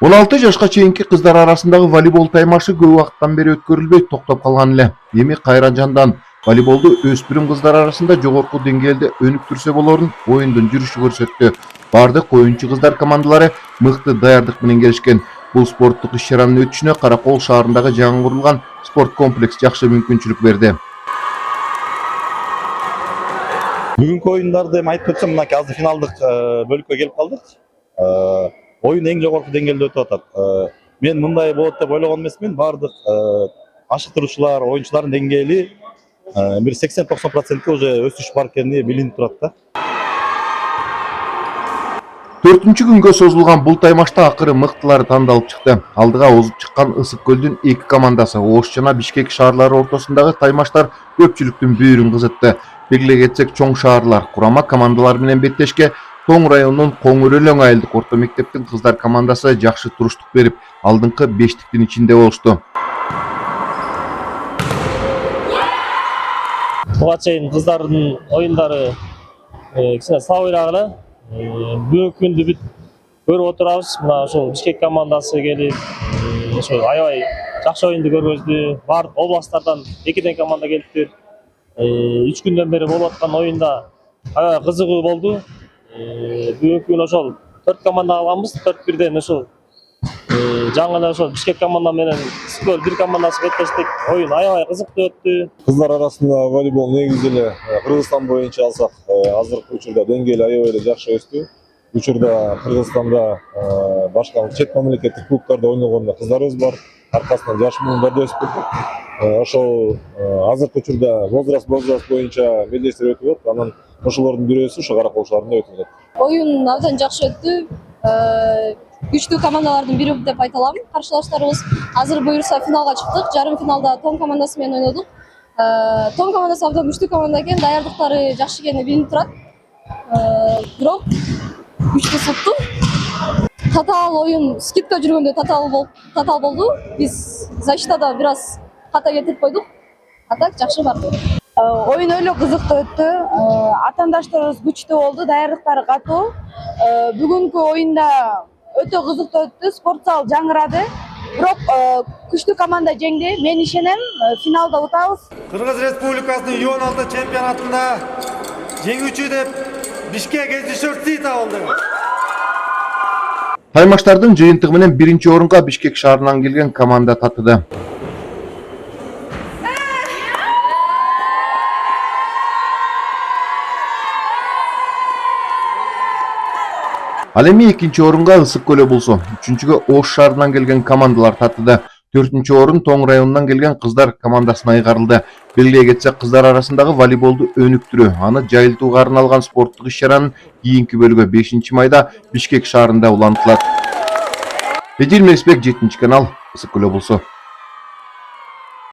16 жашка чейинки кыздар арасындагы волейбол таймашы көп убакыттан бери өткөрүлбөй токтоп калган эле. Эми Кайранжандан волейболду өспүрүм кыздар арасында жогорку деңгээлде өнүктүрсө болорун оюндун жүрүшү көрсөттү. Бардык оюнчу кыздар командалары мыкты даярдык менен келишкен. Бул спорттук иш-чаранын өтүшүнө Каракол шаарындагы жаңы курулган спорт комплекс жакшы мүмкүнчүлүк берди. Бүгүнкү оюндарды эми айтып өтсөм, мынакей азыр финалдык бөлүккө келип калдык. Оюн эң жогорку деңгээлде өтүп атат. Мен мындай болот деп ойлогон эмесмин. Бардык ашыктыруучулар, оюнчулардын деңгээли бир 80-90% уже өсүш бар экени билинип турат да. 4-чү күнгө созулган бул таймашта акыры мыктылары тандалып чыкты. Алдыга озуп чыккан Ысык көлдүн эки командасы Ош жана Бишкек шаарлары ортосундагы таймаштар көпчүлүктүн бүйүрүн кызытты. Белгилей кетсек, чоң шаарлар курама командалар менен беттешке Тоң районунун Коңөрөлөң айылдык орто мектептин кыздар командасы жакшы туруштук берип, алдыңкы бештиктин ичинде болушту. Буга чейин кыздардын оюндары кичине слабыйраак эле. Бүгүнкү күндү бүт көрүп отурабыз. Мына ошол Бишкек командасы келип, ошол аябай жакшы оюнду көргөздү. Баардык областтардан 2 команда келиптир. 3 күндөн бери болуп аткан оюнда аябай кызыгуу болду. Бүгүнкү күн ошол 4 команда алганбыз. 4-1ден ошол жаңы эле ошол Бишкек команда менен Ысык бир командасы беттештик. Оюн аябай кызыктуу өттү. Кыздар арасында волейбол негизи эле Кыргызстан боюнча алсак, азыркы учурда деңгээли аябай эле жакшы өстү. Учурда Кыргызстанда башка чет мамлекеттик клубтарда ойногондо кыздарыбыз бар. Аркасынан жаш муундарда өсүп кеттик. Ошол азыркы учурда возраст боюнча белдештер өтүп атат. Анан ошолордун бирөөсү ушу Каракол шаарында өтүп атат. Оюн абдан жакшы өттү. Күчтүү командалардын бири деп айта алам. Каршылаштарыбыз азыр буюрса финалга чыктык. Жарым финалда Тоң командасы менен ойнодук. Тоң командасы абдан күчтүү команда экен, даярдыктары жакшы экени билинип турат. Бирок күчтүү сытту. Татаал оюн скидка жүргөндө татаал болду. Биз защитада бир аз ката кетирип койдук. А так жакшы барды. Oyun öyle kızıktı öttü. Atandaşlarımız güçlü oldu, dayanıkları katı. Bugünkü oyunda öte kızıktı öttü, sportsal жаңырады. Бирок күчтүү команда жеңди. Мен ишенем, финалда утабыз. Кыргыз Республикасынын U16 чемпионатында жеңүүчү деп Бишкек СШ табылды. Таймаштардын жыйынтыгы менен 1-орунга Бишкек шаарынан келген команда татыды. Ал эми 2-орунга Ысык көлү болсо, 3-гө Ош шаарынан келген командалар татыды. 4-орун Тоң районунан келген кыздар командасына айгарылды. Белгилей кетсек, кыздар арасындагы волейболду өнүктүрүү, аны жайылтууга арналган спорттук иш-чаранын кийинки бөлүгү 5-майда Бишкек шаарында улантылат. Эдил Мелисбек, 7 канал, Ысык көлү болсо.